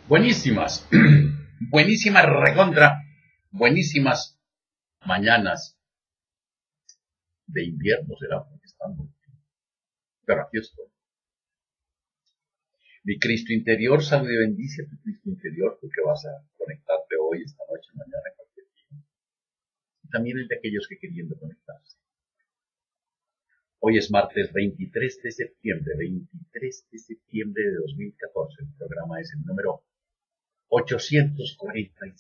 Buenísimas, buenísimas recontra, buenísimas mañanas de invierno será porque estamos, pero aquí estoy. Mi Cristo interior, salve y bendice a tu Cristo interior, tú que vas a conectarte hoy, esta noche, mañana, cualquier día. Y también el de aquellos que queriendo conectarse. Hoy es martes 23 de septiembre de 2014. El programa es el número 845.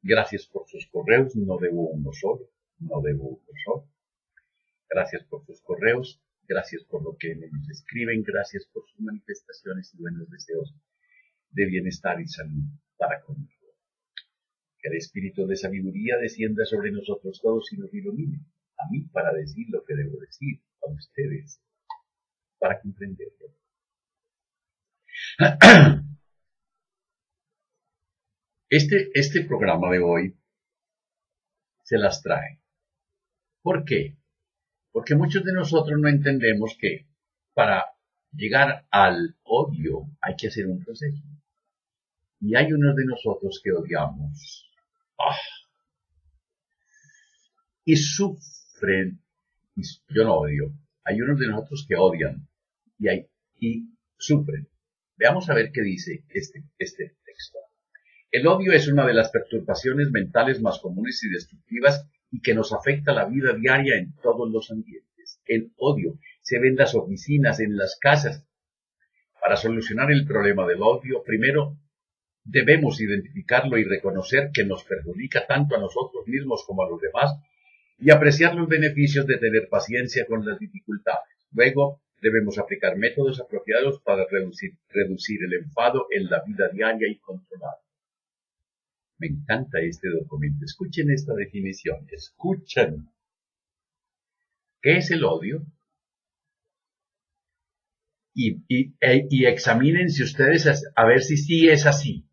Gracias por sus correos, no debo uno solo. Gracias por sus correos, gracias por lo que me escriben, gracias por sus manifestaciones y buenos deseos de bienestar y salud para conmigo. Que el espíritu de sabiduría descienda sobre nosotros todos y nos ilumine, a mí para decir lo que debo decir, a ustedes para comprenderlo. Este programa de hoy se las trae. ¿Por qué? Porque muchos de nosotros no entendemos que para llegar al odio hay que hacer un proceso. Y hay unos de nosotros que odiamos. Y sufren. Yo no odio. Hay unos de nosotros que odian y sufren. Veamos a ver qué dice este texto. El odio es una de las perturbaciones mentales más comunes y destructivas y que nos afecta la vida diaria en todos los ambientes. El odio se ve en las oficinas, en las casas. Para solucionar el problema del odio, primero debemos identificarlo y reconocer que nos perjudica tanto a nosotros mismos como a los demás y apreciar los beneficios de tener paciencia con las dificultades. Luego, debemos aplicar métodos apropiados para reducir el enfado en la vida diaria y controlarlo. Me encanta este documento. Escuchen esta definición. Escuchen. ¿Qué es el odio? Y examínense ustedes a ver si sí es así.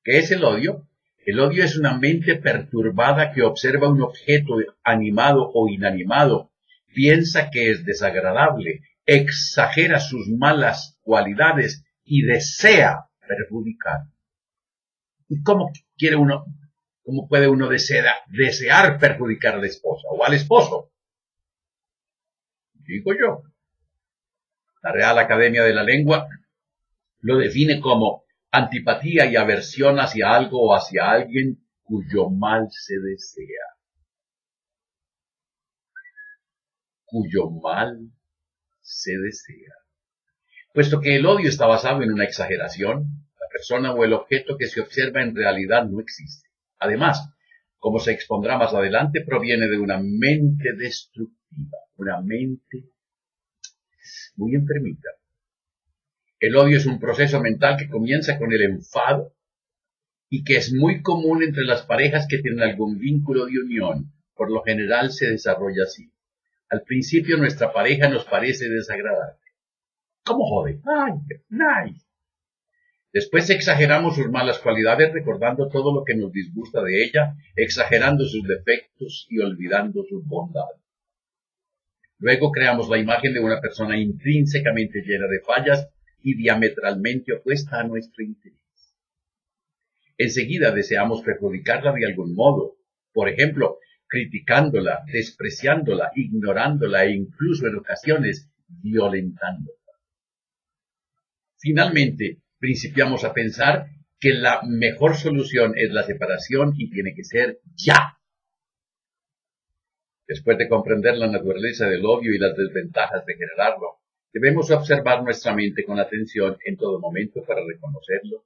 ¿Qué es el odio? El odio es una mente perturbada que observa un objeto animado o inanimado, piensa que es desagradable, exagera sus malas cualidades y desea perjudicar. ¿Y cómo puede uno desear perjudicar a la esposa o al esposo? Digo yo. La Real Academia de la Lengua lo define como antipatía y aversión hacia algo o hacia alguien cuyo mal se desea. Cuyo mal se desea. Puesto que el odio está basado en una exageración, la persona o el objeto que se observa en realidad no existe. Además, como se expondrá más adelante, proviene de una mente destructiva, una mente muy enfermita. El odio es un proceso mental que comienza con el enfado y que es muy común entre las parejas que tienen algún vínculo de unión. Por lo general se desarrolla así. Al principio nuestra pareja nos parece desagradable. ¿Cómo jode? ¡Ay! Después exageramos sus malas cualidades recordando todo lo que nos disgusta de ella, exagerando sus defectos y olvidando sus bondades. Luego creamos la imagen de una persona intrínsecamente llena de fallas y diametralmente opuesta a nuestro interés. Enseguida deseamos perjudicarla de algún modo, por ejemplo, criticándola, despreciándola, ignorándola e incluso en ocasiones violentándola. Finalmente, principiamos a pensar que la mejor solución es la separación y tiene que ser ya. Después de comprender la naturaleza del odio y las desventajas de generarlo, debemos observar nuestra mente con atención en todo momento para reconocerlo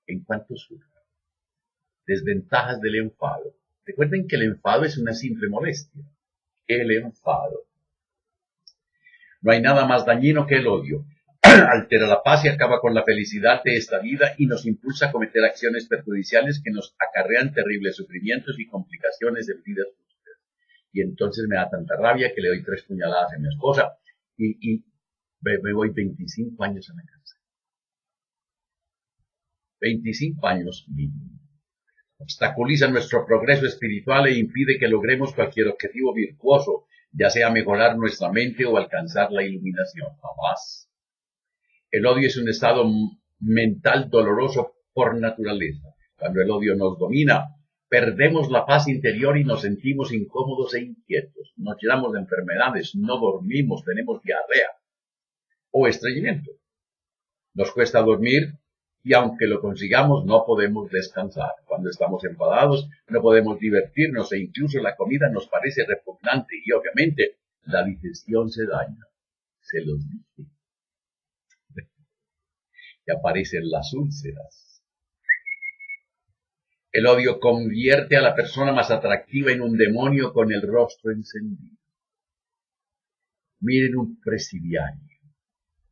en cuanto surja. Desventajas del enfado. Recuerden que el enfado es una simple molestia. El enfado. No hay nada más dañino que el odio. Altera la paz y acaba con la felicidad de esta vida y nos impulsa a cometer acciones perjudiciales que nos acarrean terribles sufrimientos y complicaciones de vidas futuras. Y entonces me da tanta rabia que le doy 3 puñaladas a mi esposa y me voy 25 años a la cárcel. 25 años mínimo. Obstaculiza nuestro progreso espiritual e impide que logremos cualquier objetivo virtuoso, ya sea mejorar nuestra mente o alcanzar la iluminación. Jamás. El odio es un estado mental doloroso por naturaleza. Cuando el odio nos domina, perdemos la paz interior y nos sentimos incómodos e inquietos. Nos llenamos de enfermedades, no dormimos, tenemos diarrea o estreñimiento. Nos cuesta dormir y aunque lo consigamos no podemos descansar. Cuando estamos enfadados no podemos divertirnos e incluso la comida nos parece repugnante y obviamente la digestión se daña. Se los dije. Y aparecen las úlceras. El odio convierte a la persona más atractiva en un demonio con el rostro encendido. Miren un presidiario.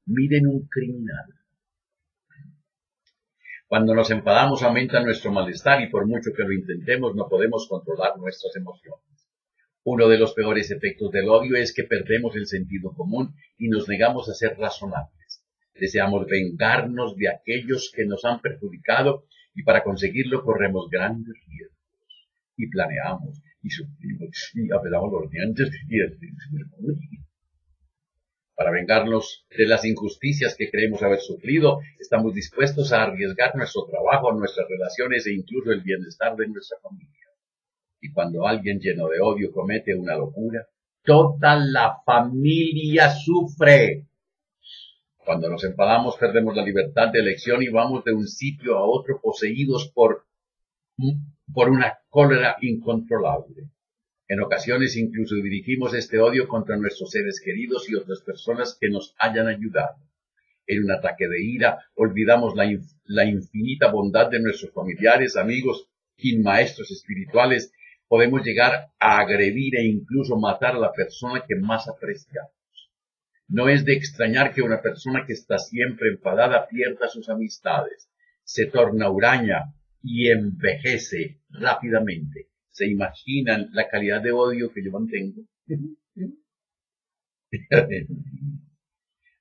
Miren un criminal. Cuando nos enfadamos aumenta nuestro malestar y por mucho que lo intentemos no podemos controlar nuestras emociones. Uno de los peores efectos del odio es que perdemos el sentido común y nos negamos a ser razonables. Deseamos vengarnos de aquellos que nos han perjudicado y para conseguirlo corremos grandes riesgos. Y planeamos, y sufrimos, y apretamos los dientes, para vengarnos de las injusticias que creemos haber sufrido, estamos dispuestos a arriesgar nuestro trabajo, nuestras relaciones e incluso el bienestar de nuestra familia. Y cuando alguien lleno de odio comete una locura, toda la familia sufre. Cuando nos enfadamos perdemos la libertad de elección y vamos de un sitio a otro poseídos por una cólera incontrolable. En ocasiones incluso dirigimos este odio contra nuestros seres queridos y otras personas que nos hayan ayudado. En un ataque de ira olvidamos la infinita bondad de nuestros familiares, amigos y maestros espirituales. Podemos llegar a agredir e incluso matar a la persona que más apreciamos. No es de extrañar que una persona que está siempre enfadada pierda sus amistades, se torna huraña y envejece rápidamente. ¿Se imaginan la calidad de odio que yo mantengo?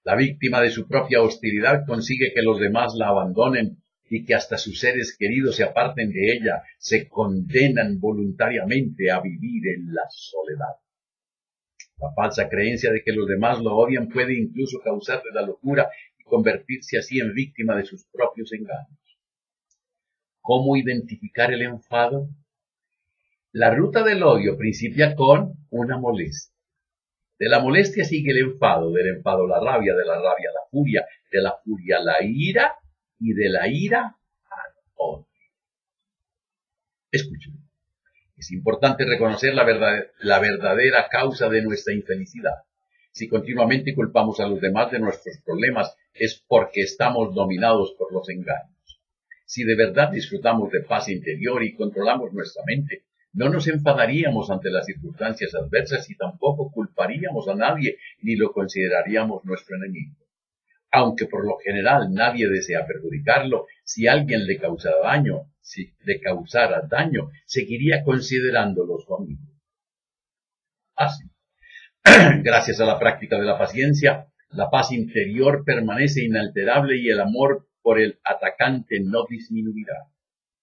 La víctima de su propia hostilidad consigue que los demás la abandonen y que hasta sus seres queridos se aparten de ella, se condenan voluntariamente a vivir en la soledad. La falsa creencia de que los demás lo odian puede incluso causarle la locura y convertirse así en víctima de sus propios engaños. ¿Cómo identificar el enfado? La ruta del odio principia con una molestia. De la molestia sigue el enfado, del enfado la rabia, de la rabia la furia, de la furia la ira y de la ira al odio. Escuchen. Es importante reconocer la verdadera causa de nuestra infelicidad. Si continuamente culpamos a los demás de nuestros problemas, es porque estamos dominados por los engaños. Si de verdad disfrutamos de paz interior y controlamos nuestra mente, no nos enfadaríamos ante las circunstancias adversas y tampoco culparíamos a nadie ni lo consideraríamos nuestro enemigo. Aunque por lo general nadie desea perjudicarlo, si alguien le causara daño, seguiría considerándolo su amigo. Así, gracias a la práctica de la paciencia, la paz interior permanece inalterable y el amor por el atacante no disminuirá.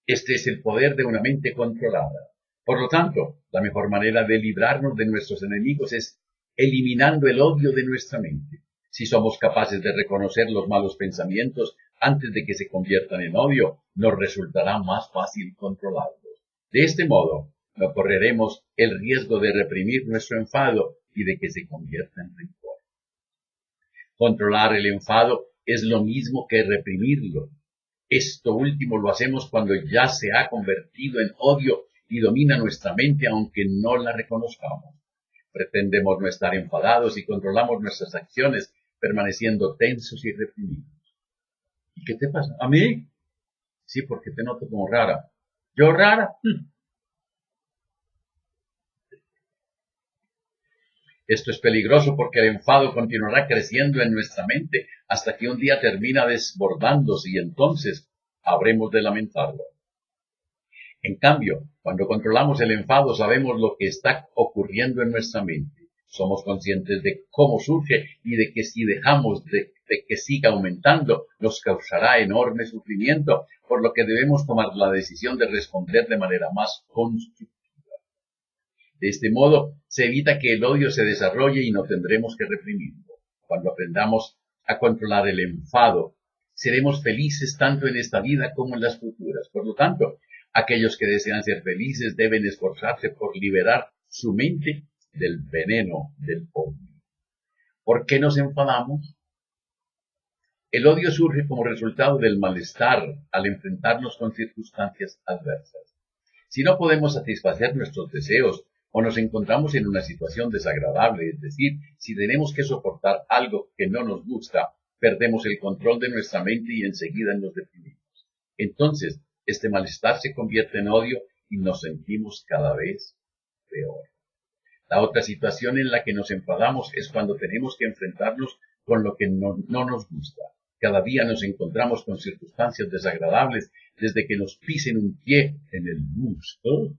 Este es el poder de una mente controlada. Por lo tanto, la mejor manera de librarnos de nuestros enemigos es eliminando el odio de nuestra mente. Si somos capaces de reconocer los malos pensamientos antes de que se conviertan en odio, nos resultará más fácil controlarlos. De este modo, no correremos el riesgo de reprimir nuestro enfado y de que se convierta en rencor. Controlar el enfado es lo mismo que reprimirlo. Esto último lo hacemos cuando ya se ha convertido en odio y domina nuestra mente aunque no la reconozcamos. Pretendemos no estar enfadados y controlamos nuestras acciones permaneciendo tensos y reprimidos. ¿Y qué te pasa? ¿A mí? Sí, porque te noto como rara. ¿Yo rara? Esto es peligroso porque el enfado continuará creciendo en nuestra mente hasta que un día termina desbordándose y entonces habremos de lamentarlo. En cambio, cuando controlamos el enfado sabemos lo que está ocurriendo en nuestra mente. Somos conscientes de cómo surge y de que si dejamos de que siga aumentando, nos causará enorme sufrimiento, por lo que debemos tomar la decisión de responder de manera más constructiva. De este modo, se evita que el odio se desarrolle y no tendremos que reprimirlo. Cuando aprendamos a controlar el enfado, seremos felices tanto en esta vida como en las futuras. Por lo tanto, aquellos que desean ser felices deben esforzarse por liberar su mente del veneno del odio. ¿Por qué nos enfadamos? El odio surge como resultado del malestar al enfrentarnos con circunstancias adversas. Si no podemos satisfacer nuestros deseos o nos encontramos en una situación desagradable, es decir, si tenemos que soportar algo que no nos gusta, perdemos el control de nuestra mente y enseguida nos deprimimos. Entonces, este malestar se convierte en odio y nos sentimos cada vez peor. La otra situación en la que nos enfadamos es cuando tenemos que enfrentarnos con lo que no nos gusta. Cada día nos encontramos con circunstancias desagradables, desde que nos pisen un pie en el muslo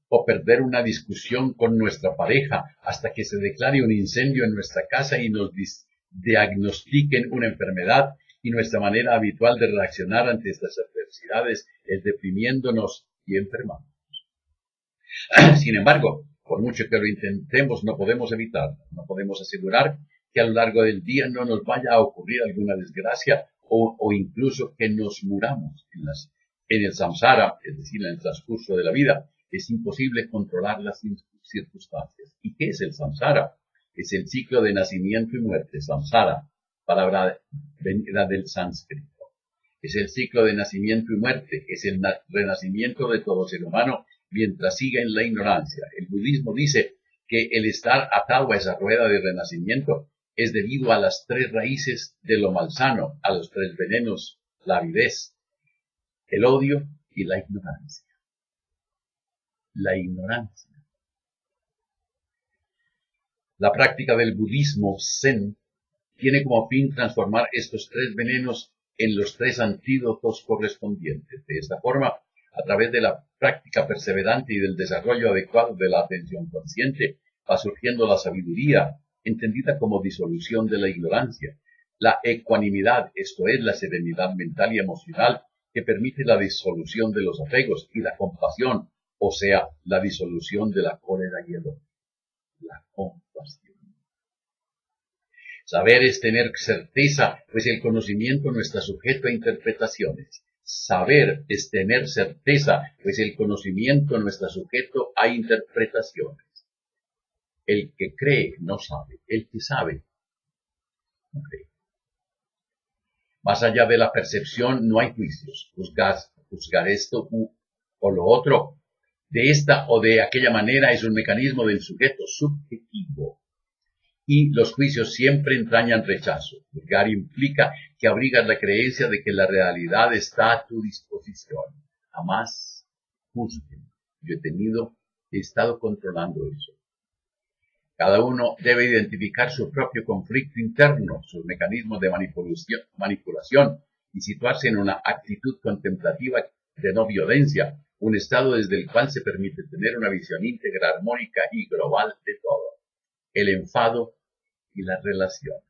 o perder una discusión con nuestra pareja hasta que se declare un incendio en nuestra casa y nos diagnostiquen una enfermedad, y nuestra manera habitual de reaccionar ante estas adversidades es deprimiéndonos y enfermándonos. Sin embargo, por mucho que lo intentemos, no podemos evitarlo. No podemos asegurar que a lo largo del día no nos vaya a ocurrir alguna desgracia o incluso que nos muramos en el samsara, es decir, en el transcurso de la vida. Es imposible controlar las circunstancias. ¿Y qué es el samsara? Es el ciclo de nacimiento y muerte. Samsara, palabra venida del sánscrito. Es el ciclo de nacimiento y muerte. Es el renacimiento de todo ser humano mientras siga en la ignorancia. El budismo dice que el estar atado a esa rueda de renacimiento es debido a las tres raíces de lo malsano, a los tres venenos, la avidez, el odio y la ignorancia. La ignorancia. La práctica del budismo zen tiene como fin transformar estos tres venenos en los tres antídotos correspondientes. De esta forma, a través de la práctica perseverante y del desarrollo adecuado de la atención consciente, va surgiendo la sabiduría, entendida como disolución de la ignorancia, la ecuanimidad, esto es, la serenidad mental y emocional, que permite la disolución de los apegos, y la compasión, o sea, la disolución de la cólera y el odio. La compasión. Saber es tener certeza, pues el conocimiento no está sujeto a interpretaciones. Saber es tener certeza, pues el conocimiento no está sujeto a interpretaciones. El que cree no sabe, el que sabe no cree. Más allá de la percepción no hay juicios. Juzgar esto o lo otro de esta o de aquella manera es un mecanismo del sujeto subjetivo. Y los juicios siempre entrañan rechazo. Juzgar implica que abrigas la creencia de que la realidad está a tu disposición. Jamás juzguen. Yo he estado controlando eso. Cada uno debe identificar su propio conflicto interno, sus mecanismos de manipulación y situarse en una actitud contemplativa de no violencia, un estado desde el cual se permite tener una visión íntegra, armónica y global de todo. El enfado y las relaciones.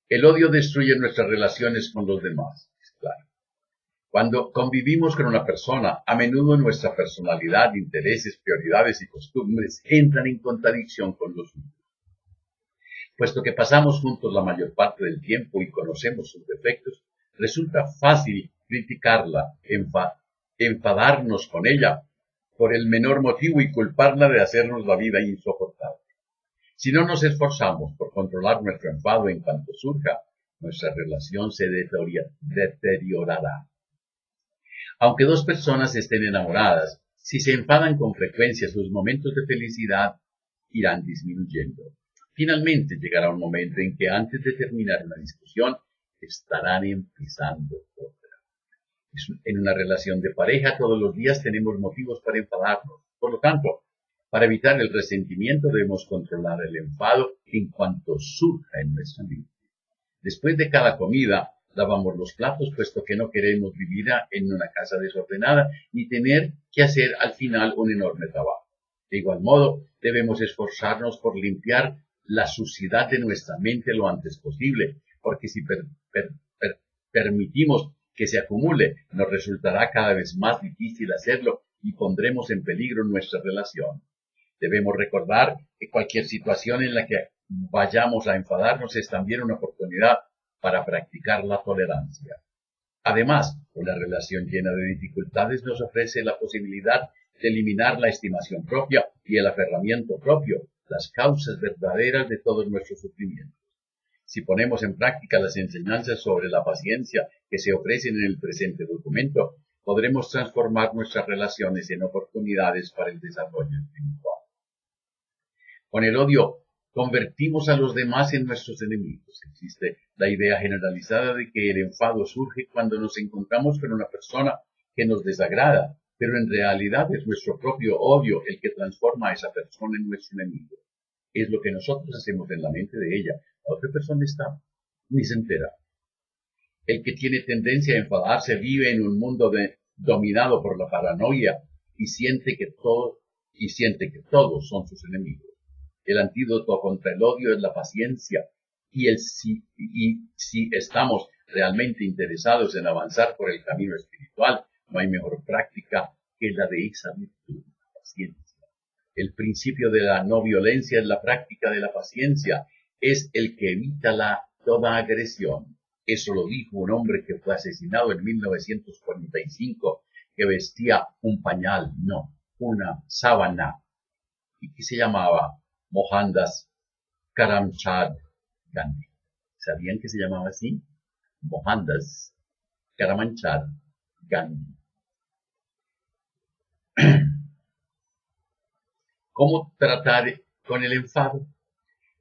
El odio destruye nuestras relaciones con los demás, es claro. Cuando convivimos con una persona, a menudo nuestra personalidad, intereses, prioridades y costumbres entran en contradicción con los suyos. Puesto que pasamos juntos la mayor parte del tiempo y conocemos sus defectos, resulta fácil criticarla, enfadarnos con ella por el menor motivo y culparla de hacernos la vida insoportable. Si no nos esforzamos por controlar nuestro enfado en cuanto surja, nuestra relación se deteriorará. Aunque dos personas estén enamoradas, si se enfadan con frecuencia, sus momentos de felicidad irán disminuyendo. Finalmente llegará un momento en que antes de terminar una discusión, estarán empezando otra. En una relación de pareja todos los días tenemos motivos para enfadarnos. Por lo tanto, para evitar el resentimiento debemos controlar el enfado en cuanto surja en nuestra mente. Después de cada comida, lavamos los platos, puesto que no queremos vivir en una casa desordenada ni tener que hacer al final un enorme trabajo. De igual modo, debemos esforzarnos por limpiar la suciedad de nuestra mente lo antes posible, porque si permitimos que se acumule, nos resultará cada vez más difícil hacerlo y pondremos en peligro nuestra relación. Debemos recordar que cualquier situación en la que vayamos a enfadarnos es también una oportunidad para practicar la tolerancia. Además, una relación llena de dificultades nos ofrece la posibilidad de eliminar la estimación propia y el aferramiento propio, las causas verdaderas de todos nuestros sufrimientos. Si ponemos en práctica las enseñanzas sobre la paciencia que se ofrecen en el presente documento, podremos transformar nuestras relaciones en oportunidades para el desarrollo espiritual. Con el odio, convertimos a los demás en nuestros enemigos. Existe la idea generalizada de que el enfado surge cuando nos encontramos con una persona que nos desagrada, pero en realidad es nuestro propio odio el que transforma a esa persona en nuestro enemigo. Es lo que nosotros hacemos en la mente de ella. La otra persona está, ni se entera. El que tiene tendencia a enfadarse vive en un mundo dominado por la paranoia y siente que todos son sus enemigos. El antídoto contra el odio es la paciencia y si estamos realmente interesados en avanzar por el camino espiritual, no hay mejor práctica que la de esa virtud, la paciencia. El principio de la no violencia es la práctica de la paciencia, es el que evita toda agresión. Eso lo dijo un hombre que fue asesinado en 1945, que vestía un pañal, no, una sábana, y que se llamaba Mohandas Karamchand Gandhi. ¿Sabían que se llamaba así? Mohandas Karamchand Gandhi. ¿Cómo tratar con el enfado?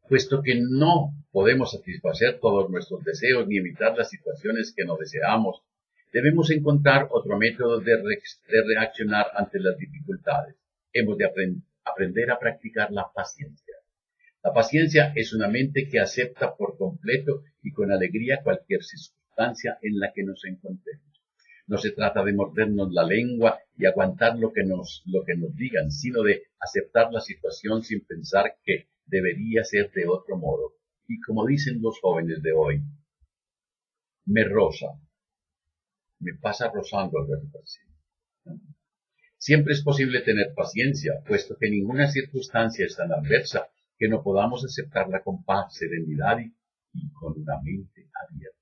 Puesto que no podemos satisfacer todos nuestros deseos ni evitar las situaciones que no deseamos, debemos encontrar otro método de reaccionar ante las dificultades. Hemos de aprender a practicar la paciencia. La paciencia es una mente que acepta por completo y con alegría cualquier circunstancia en la que nos encontremos. No se trata de mordernos la lengua y aguantar lo que nos digan, sino de aceptar la situación sin pensar que debería ser de otro modo. Y como dicen los jóvenes de hoy, me pasa rozando al verlo así. Siempre es posible tener paciencia, puesto que ninguna circunstancia es tan adversa que no podamos aceptarla con paz, serenidad y con una mente abierta.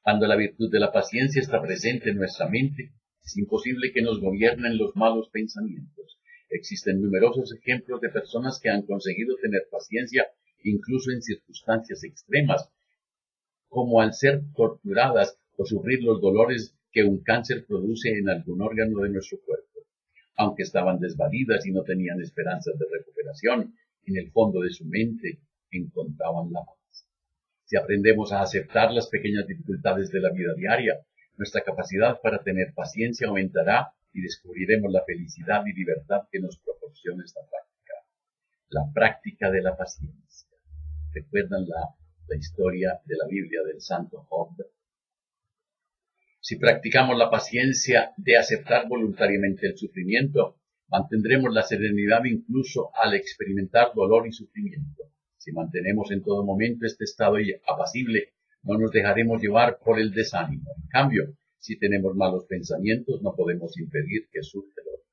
Cuando la virtud de la paciencia está presente en nuestra mente, es imposible que nos gobiernen los malos pensamientos. Existen numerosos ejemplos de personas que han conseguido tener paciencia incluso en circunstancias extremas, como al ser torturadas o sufrir los dolores que un cáncer produce en algún órgano de nuestro cuerpo. Aunque estaban desvalidas y no tenían esperanzas de recuperación, en el fondo de su mente encontraban la paz. Si aprendemos a aceptar las pequeñas dificultades de la vida diaria, nuestra capacidad para tener paciencia aumentará y descubriremos la felicidad y libertad que nos proporciona esta práctica. La práctica de la paciencia. ¿Recuerdan la historia de la Biblia del santo Job? Si practicamos la paciencia de aceptar voluntariamente el sufrimiento, mantendremos la serenidad incluso al experimentar dolor y sufrimiento. Si mantenemos en todo momento este estado apacible, no nos dejaremos llevar por el desánimo. En cambio, si tenemos malos pensamientos, no podemos impedir que surja el otro.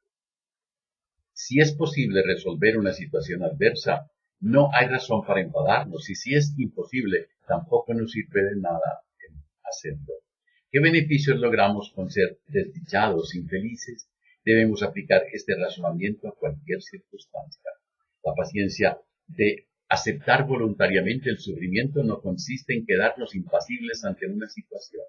Si es posible resolver una situación adversa, no hay razón para enfadarnos, y si es imposible, tampoco nos sirve de nada hacerlo. ¿Qué beneficios logramos con ser desdichados, infelices? Debemos aplicar este razonamiento a cualquier circunstancia. La paciencia de aceptar voluntariamente el sufrimiento no consiste en quedarnos impasibles ante una situación.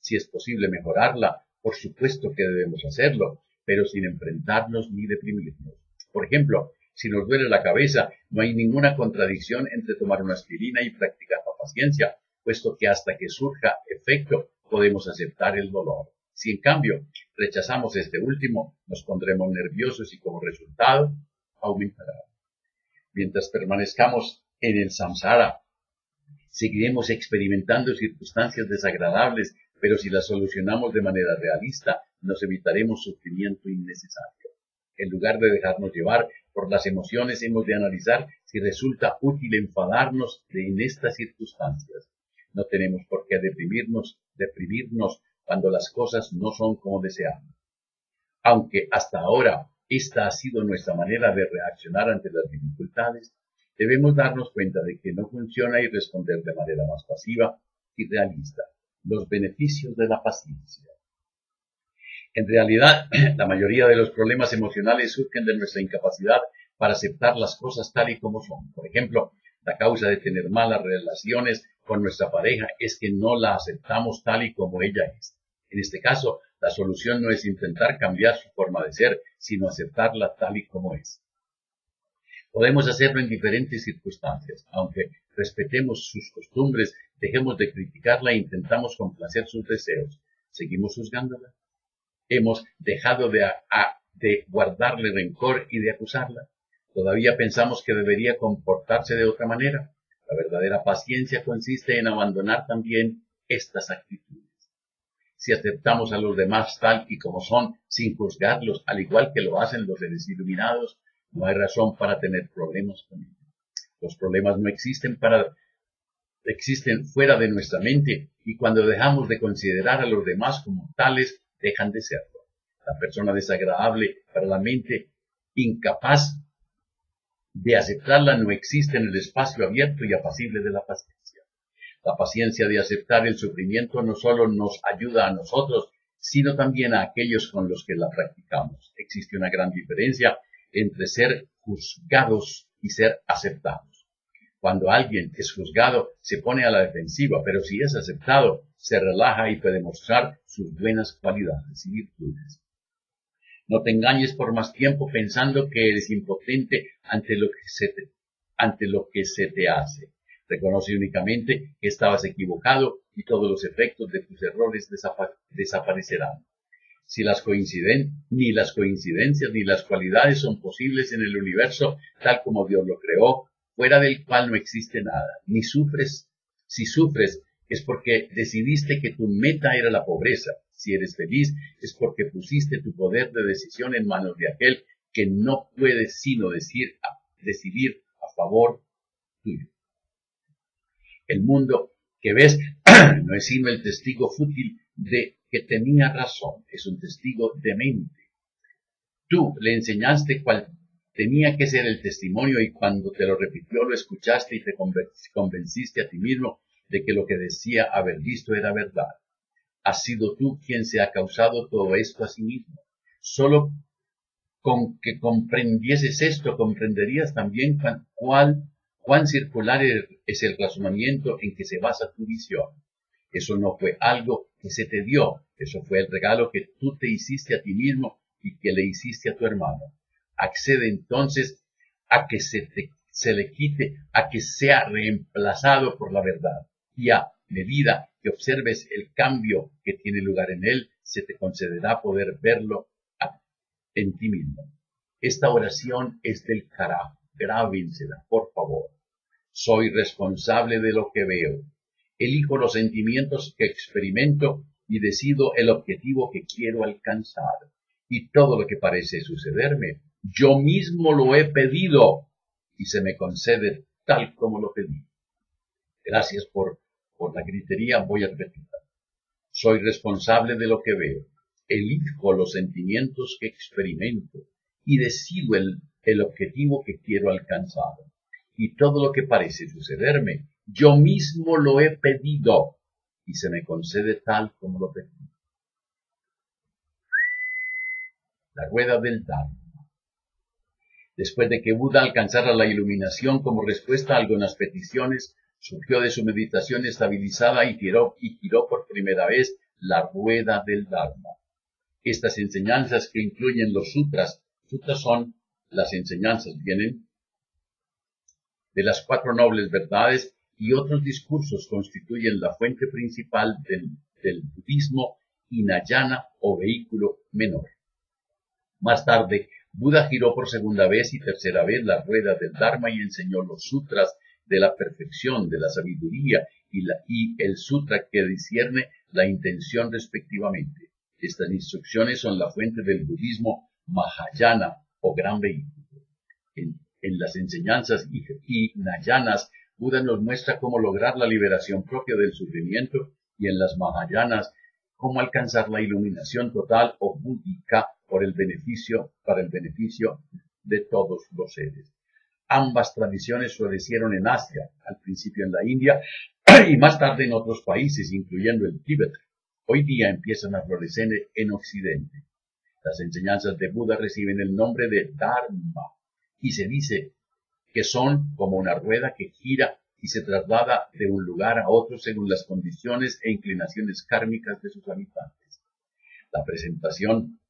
Si es posible mejorarla, por supuesto que debemos hacerlo, pero sin enfrentarnos ni deprimirnos. Por ejemplo, si nos duele la cabeza, no hay ninguna contradicción entre tomar una aspirina y practicar la paciencia, puesto que hasta que surja efecto podemos aceptar el dolor. Si en cambio rechazamos este último, nos pondremos nerviosos y como resultado aumentará. Mientras permanezcamos en el samsara, seguiremos experimentando circunstancias desagradables, pero si las solucionamos de manera realista, nos evitaremos sufrimiento innecesario. En lugar de dejarnos llevar por las emociones, hemos de analizar si resulta útil enfadarnos en estas circunstancias. No tenemos por qué deprimirnos cuando las cosas no son como deseamos. Aunque hasta ahora esta ha sido nuestra manera de reaccionar ante las dificultades, debemos darnos cuenta de que no funciona y responder de manera más pasiva y realista. Los beneficios de la paciencia. En realidad, la mayoría de los problemas emocionales surgen de nuestra incapacidad para aceptar las cosas tal y como son. Por ejemplo, la causa de tener malas relaciones con nuestra pareja es que no la aceptamos tal y como ella es. En este caso, la solución no es intentar cambiar su forma de ser, sino aceptarla tal y como es. Podemos hacerlo en diferentes circunstancias. Aunque respetemos sus costumbres, dejemos de criticarla e intentamos complacer sus deseos. ¿Seguimos juzgándola? Hemos dejado de guardarle rencor y de acusarla. Todavía pensamos que debería comportarse de otra manera. La verdadera paciencia consiste en abandonar también estas actitudes. Si aceptamos a los demás tal y como son, sin juzgarlos, al igual que lo hacen los seres iluminados, no hay razón para tener problemas con ellos. Los problemas no existen fuera de nuestra mente, y cuando dejamos de considerar a los demás como tales, dejan de serlo. La persona desagradable para la mente, incapaz de aceptarla, no existe en el espacio abierto y apacible de la paciencia. La paciencia de aceptar el sufrimiento no solo nos ayuda a nosotros, sino también a aquellos con los que la practicamos. Existe una gran diferencia entre ser juzgados y ser aceptados. Cuando alguien es juzgado, se pone a la defensiva, pero si es aceptado, se relaja y puede mostrar sus buenas cualidades y virtudes. No te engañes por más tiempo pensando que eres impotente ante lo que se te hace. Reconoce únicamente que estabas equivocado y todos los efectos de tus errores desaparecerán. Ni las coincidencias ni las cualidades son posibles en el universo tal como Dios lo creó, fuera del cual no existe nada. Si sufres, es porque decidiste que tu meta era la pobreza. Si eres feliz, es porque pusiste tu poder de decisión en manos de aquel que no puede sino decidir a favor tuyo. El mundo que ves no es sino el testigo fútil de que tenía razón, es un testigo demente. Tú le enseñaste cuál tenía que ser el testimonio y cuando te lo repitió lo escuchaste y te convenciste a ti mismo de que lo que decía haber visto era verdad. Has sido tú quien se ha causado todo esto a sí mismo. Solo con que comprendieses esto, comprenderías también cuán circular es el razonamiento en que se basa tu visión. Eso no fue algo que se te dio, eso fue el regalo que tú te hiciste a ti mismo y que le hiciste a tu hermano. Accede entonces a que se le quite, a que sea reemplazado por la verdad. Y a medida que observes el cambio que tiene lugar en él, se te concederá poder verlo en ti mismo. Esta oración es del carajo. Grábensela, por favor. Soy responsable de lo que veo. Elijo los sentimientos que experimento y decido el objetivo que quiero alcanzar. Y todo lo que parece sucederme, yo mismo lo he pedido y se me concede tal como lo pedí. Gracias por la gritería, voy a repetirla. Soy responsable de lo que veo. Elijo los sentimientos que experimento y decido el objetivo que quiero alcanzar. Y todo lo que parece sucederme, yo mismo lo he pedido y se me concede tal como lo pedí. La rueda del Dharma. Después de que Buda alcanzara la iluminación como respuesta a algunas peticiones, surgió de su meditación estabilizada y giró por primera vez la rueda del Dharma. Estas enseñanzas que incluyen los sutras son las enseñanzas, vienen de las 4 nobles verdades y otros discursos constituyen la fuente principal del budismo hinayana o vehículo menor. Más tarde, Buda giró por segunda vez y tercera vez la rueda del Dharma y enseñó los sutras de la perfección, de la sabiduría y el sutra que discierne la intención respectivamente. Estas instrucciones son la fuente del budismo Mahayana o gran vehículo. En las enseñanzas hinayanas, Buda nos muestra cómo lograr la liberación propia del sufrimiento y en las Mahayanas, cómo alcanzar la iluminación total o búdica para el beneficio de todos los seres. Ambas tradiciones florecieron en Asia, al principio en la India y más tarde en otros países, incluyendo el Tíbet. Hoy día empiezan a florecer en Occidente. Las enseñanzas de Buda reciben el nombre de Dharma y se dice que son como una rueda que gira y se traslada de un lugar a otro según las condiciones e inclinaciones kármicas de sus habitantes. La presentación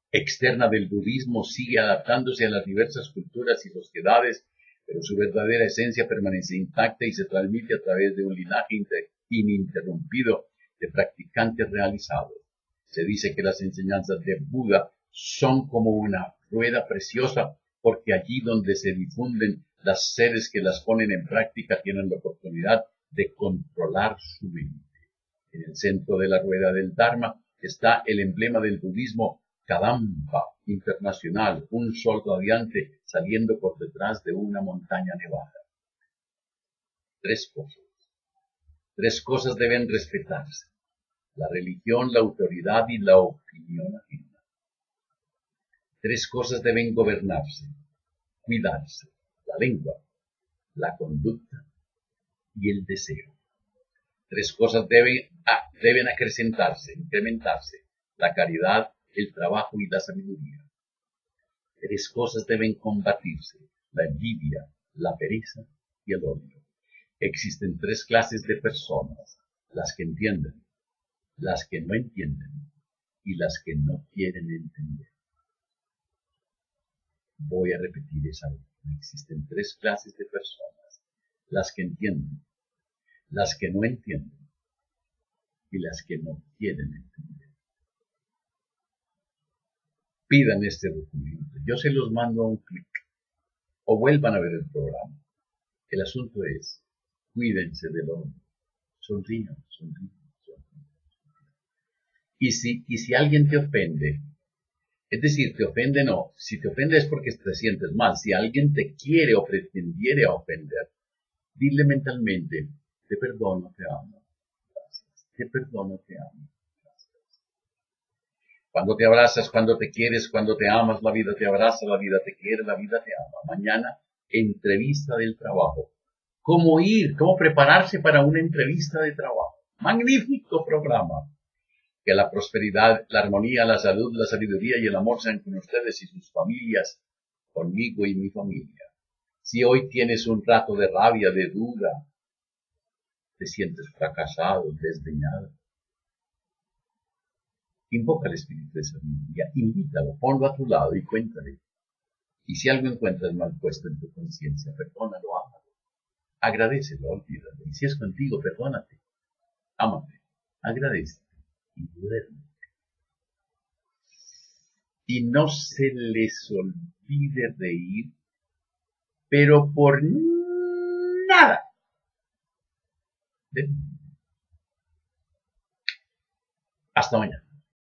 externa del budismo sigue adaptándose a las diversas culturas y sociedades, pero su verdadera esencia permanece intacta y se transmite a través de un linaje ininterrumpido de practicantes realizados. Se dice que las enseñanzas de Buda son como una rueda preciosa, porque allí donde se difunden, las seres que las ponen en práctica tienen la oportunidad de controlar su mente. En el centro de la rueda del Dharma está el emblema del budismo Kadampa internacional, un sol radiante saliendo por detrás de una montaña nevada. Tres cosas deben respetarse: la religión, la autoridad y la opinión ajena. Tres cosas deben gobernarse: cuidarse, la lengua, la conducta y el deseo. Tres cosas deben acrecentarse, incrementarse: la caridad, el trabajo y la sabiduría. Tres cosas deben combatirse: la envidia, la pereza y el odio. Existen tres clases de personas: las que entienden, las que no entienden y las que no quieren entender. Voy a repetir esa última. Existen tres clases de personas: las que entienden, las que no entienden y las que no quieren entender. Pidan este documento, yo se los mando a un clic, o vuelvan a ver el programa. El asunto es: cuídense del odio, sonrían. Y si alguien te ofende, es decir, te ofende no, si te ofende es porque te sientes mal. Si alguien te quiere o pretendiere ofender, dile mentalmente: te perdono, te amo, gracias. Te perdono, te amo, gracias. Cuando te abrazas, cuando te quieres, cuando te amas, la vida te abraza, la vida te quiere, la vida te ama. Mañana, entrevista del trabajo. ¿Cómo ir? ¿Cómo prepararse para una entrevista de trabajo? Magnífico programa. Que la prosperidad, la armonía, la salud, la sabiduría y el amor sean con ustedes y sus familias, conmigo y mi familia. Si hoy tienes un rato de rabia, de duda, te sientes fracasado, desdeñado, invoca al espíritu de sabiduría, invítalo, ponlo a tu lado y cuéntale. Y si algo encuentras mal puesto en tu conciencia, perdónalo, ámalo. Agradécelo, olvídalo. Y si es contigo, perdónate, ámate, agradece y duerme. Y no se les olvide reír, pero por nada. Hasta mañana.